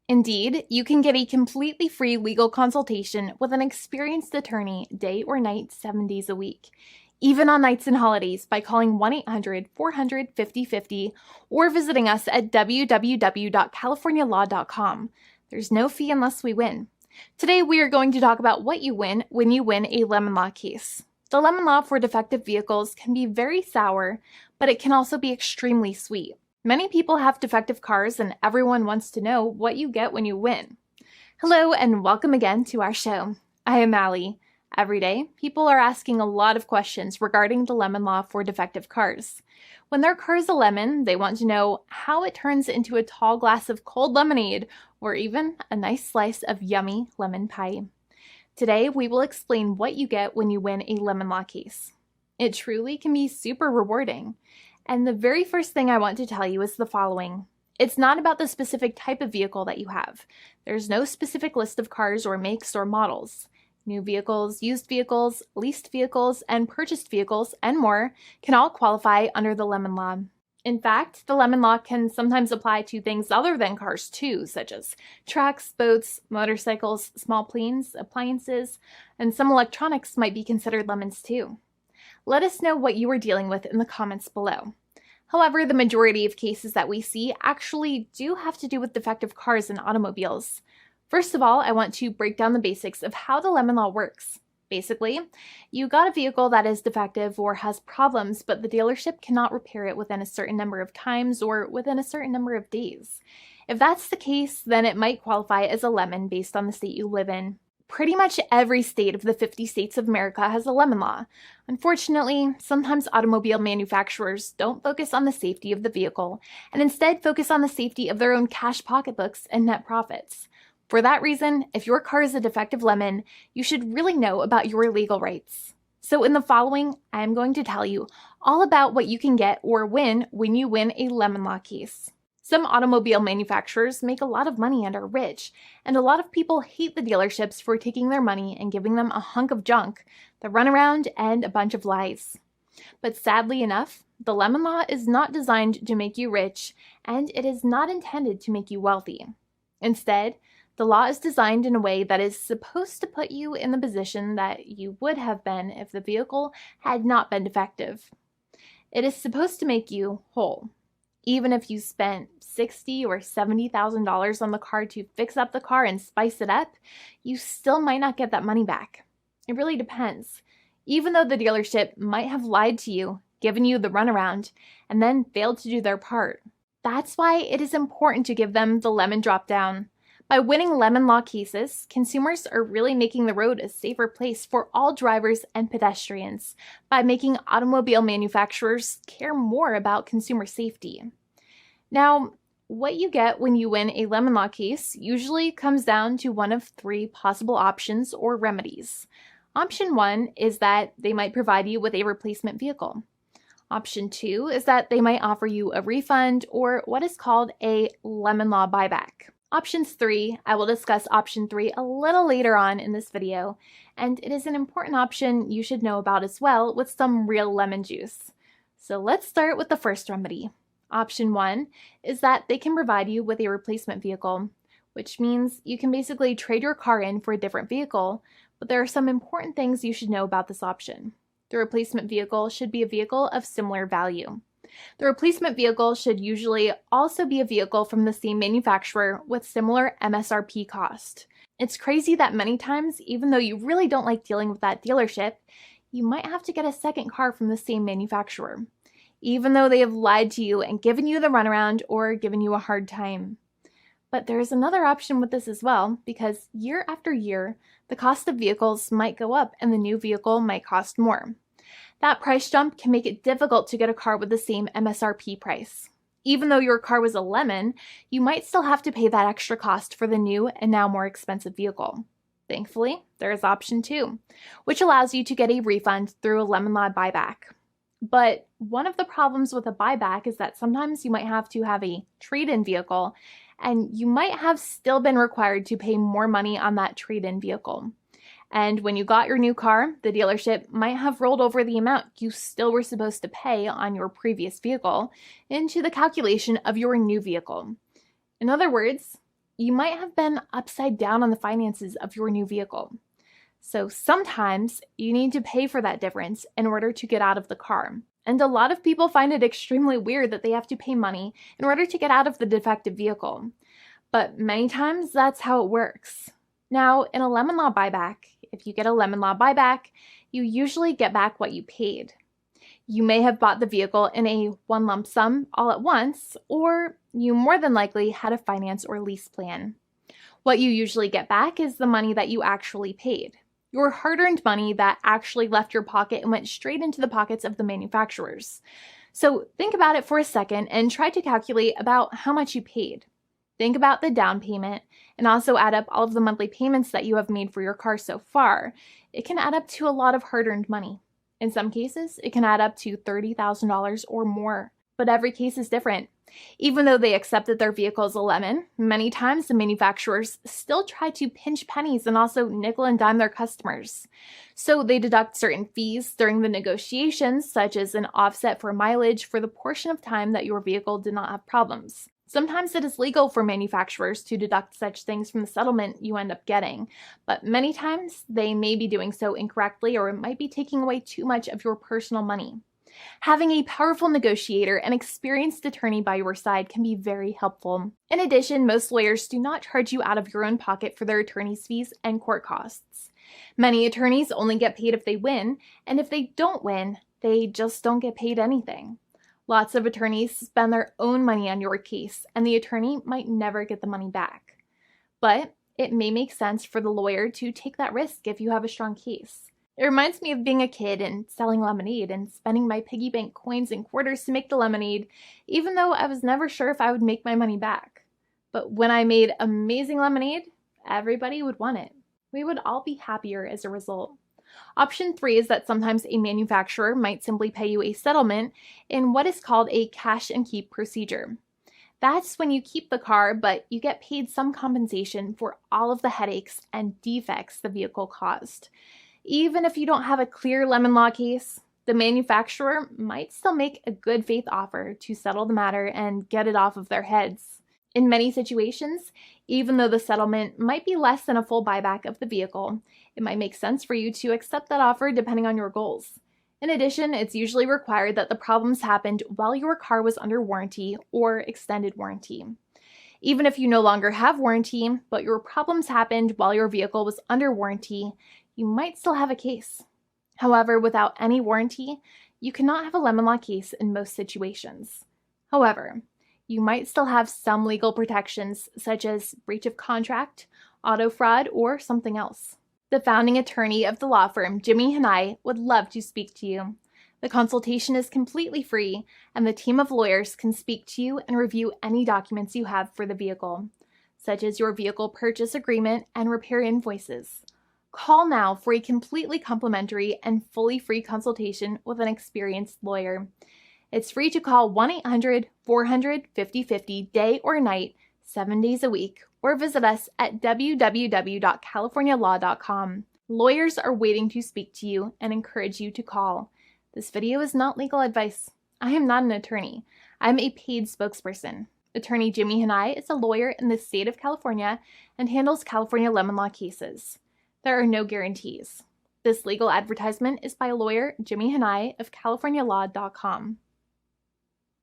Indeed, you can get a completely free legal consultation with an experienced attorney day or night, 7 days a week, even on nights and holidays by calling 1-800-400-5050 or visiting us at www.californialaw.com. There's no fee unless we win. Today, we are going to talk about what you win when you win a lemon law case. The lemon law for defective vehicles can be very sour, but it can also be extremely sweet. Many people have defective cars, and everyone wants to know what you get when you win. Hello, and welcome again to our show. I am Allie. Every day, people are asking a lot of questions regarding the lemon law for defective cars. When their car is a lemon, they want to know how it turns into a tall glass of cold lemonade, or even a nice slice of yummy lemon pie. Today, we will explain what you get when you win a lemon law case. It truly can be super rewarding. And the very first thing I want to tell you is the following. It's not about the specific type of vehicle that you have. There's no specific list of cars or makes or models. New vehicles, used vehicles, leased vehicles, and purchased vehicles, and more can all qualify under the lemon law. In fact, the lemon law can sometimes apply to things other than cars too, such as trucks, boats, motorcycles, small planes, appliances, and some electronics might be considered lemons too. Let us know what you are dealing with in the comments below. However, the majority of cases that we see actually do have to do with defective cars and automobiles. First of all, I want to break down the basics of how the lemon law works. Basically, you got a vehicle that is defective or has problems, but the dealership cannot repair it within a certain number of times or within a certain number of days. If that's the case, then it might qualify as a lemon based on the state you live in. Pretty much every state of the 50 states of America has a lemon law. Unfortunately, sometimes automobile manufacturers don't focus on the safety of the vehicle and instead focus on the safety of their own cash pocketbooks and net profits. For that reason, if your car is a defective lemon, you should really know about your legal rights. So in the following, I am going to tell you all about what you can get or win when you win a lemon law case. Some automobile manufacturers make a lot of money and are rich, and a lot of people hate the dealerships for taking their money and giving them a hunk of junk, the runaround, and a bunch of lies. But sadly enough, the lemon law is not designed to make you rich, and it is not intended to make you wealthy. Instead, the law is designed in a way that is supposed to put you in the position that you would have been if the vehicle had not been defective. It is supposed to make you whole. Even if you spent $60,000 or $70,000 on the car to fix up the car and spice it up, you still might not get that money back. It really depends. Even though the dealership might have lied to you, given you the runaround, and then failed to do their part. That's why it is important to give them the lemon drop down. By winning lemon law cases, consumers are really making the road a safer place for all drivers and pedestrians by making automobile manufacturers care more about consumer safety. Now, what you get when you win a lemon law case usually comes down to one of three possible options or remedies. Option 1 is that they might provide you with a replacement vehicle. Option 2 is that they might offer you a refund or what is called a lemon law buyback. Options 3, I will discuss option 3 a little later on in this video, and it is an important option you should know about as well with some real lemon juice. So let's start with the first remedy. Option 1 is that they can provide you with a replacement vehicle, which means you can basically trade your car in for a different vehicle, but there are some important things you should know about this option. The replacement vehicle should be a vehicle of similar value. The replacement vehicle should usually also be a vehicle from the same manufacturer with similar MSRP cost. It's crazy that many times, even though you really don't like dealing with that dealership, you might have to get a second car from the same manufacturer, even though they have lied to you and given you the runaround or given you a hard time. But there is another option with this as well, because year after year, the cost of vehicles might go up and the new vehicle might cost more. That price jump can make it difficult to get a car with the same MSRP price. Even though your car was a lemon, you might still have to pay that extra cost for the new and now more expensive vehicle. Thankfully, there is option 2, which allows you to get a refund through a lemon law buyback. But one of the problems with a buyback is that sometimes you might have to have a trade-in vehicle, and you might have still been required to pay more money on that trade-in vehicle. And when you got your new car, the dealership might have rolled over the amount you still were supposed to pay on your previous vehicle into the calculation of your new vehicle. In other words, you might have been upside down on the finances of your new vehicle. So sometimes you need to pay for that difference in order to get out of the car. And a lot of people find it extremely weird that they have to pay money in order to get out of the defective vehicle. But many times that's how it works. Now, in a lemon law buyback, if you get a lemon law buyback, you usually get back what you paid. You may have bought the vehicle in a one lump sum all at once, or you more than likely had a finance or lease plan. What you usually get back is the money that you actually paid. Your hard-earned money that actually left your pocket and went straight into the pockets of the manufacturers. So think about it for a second and try to calculate about how much you paid. Think about the down payment and also add up all of the monthly payments that you have made for your car so far. It can add up to a lot of hard-earned money. In some cases, it can add up to $30,000 or more, but every case is different. Even though they accept that their vehicle is a lemon, many times the manufacturers still try to pinch pennies and also nickel and dime their customers. So they deduct certain fees during the negotiations, such as an offset for mileage for the portion of time that your vehicle did not have problems. Sometimes it is legal for manufacturers to deduct such things from the settlement you end up getting, but many times they may be doing so incorrectly, or it might be taking away too much of your personal money. Having a powerful negotiator and experienced attorney by your side can be very helpful. In addition, most lawyers do not charge you out of your own pocket for their attorney's fees and court costs. Many attorneys only get paid if they win, and if they don't win, they just don't get paid anything. Lots of attorneys spend their own money on your case, and the attorney might never get the money back. But it may make sense for the lawyer to take that risk if you have a strong case. It reminds me of being a kid and selling lemonade and spending my piggy bank coins and quarters to make the lemonade, even though I was never sure if I would make my money back. But when I made amazing lemonade, everybody would want it. We would all be happier as a result. Option 3 is that sometimes a manufacturer might simply pay you a settlement in what is called a cash and keep procedure. That's when you keep the car, but you get paid some compensation for all of the headaches and defects the vehicle caused. Even if you don't have a clear lemon law case, the manufacturer might still make a good faith offer to settle the matter and get it off of their heads. In many situations, even though the settlement might be less than a full buyback of the vehicle, it might make sense for you to accept that offer depending on your goals. In addition, it's usually required that the problems happened while your car was under warranty or extended warranty. Even if you no longer have warranty, but your problems happened while your vehicle was under warranty, you might still have a case. However, without any warranty, you cannot have a lemon law case in most situations. However, you might still have some legal protections, such as breach of contract, auto fraud, or something else. The founding attorney of the law firm, Jimmy and I, would love to speak to you. The consultation is completely free, and the team of lawyers can speak to you and review any documents you have for the vehicle, such as your vehicle purchase agreement and repair invoices. Call now for a completely complimentary and fully free consultation with an experienced lawyer. It's free to call 1-800-400-5050 day or night, 7 days a week, or visit us at www.californialaw.com. Lawyers are waiting to speak to you and encourage you to call. This video is not legal advice. I am not an attorney. I'm a paid spokesperson. Attorney Jimmy Hanai is a lawyer in the state of California and handles California lemon law cases. There are no guarantees. This legal advertisement is by lawyer Jimmy Hanai of CaliforniaLaw.com.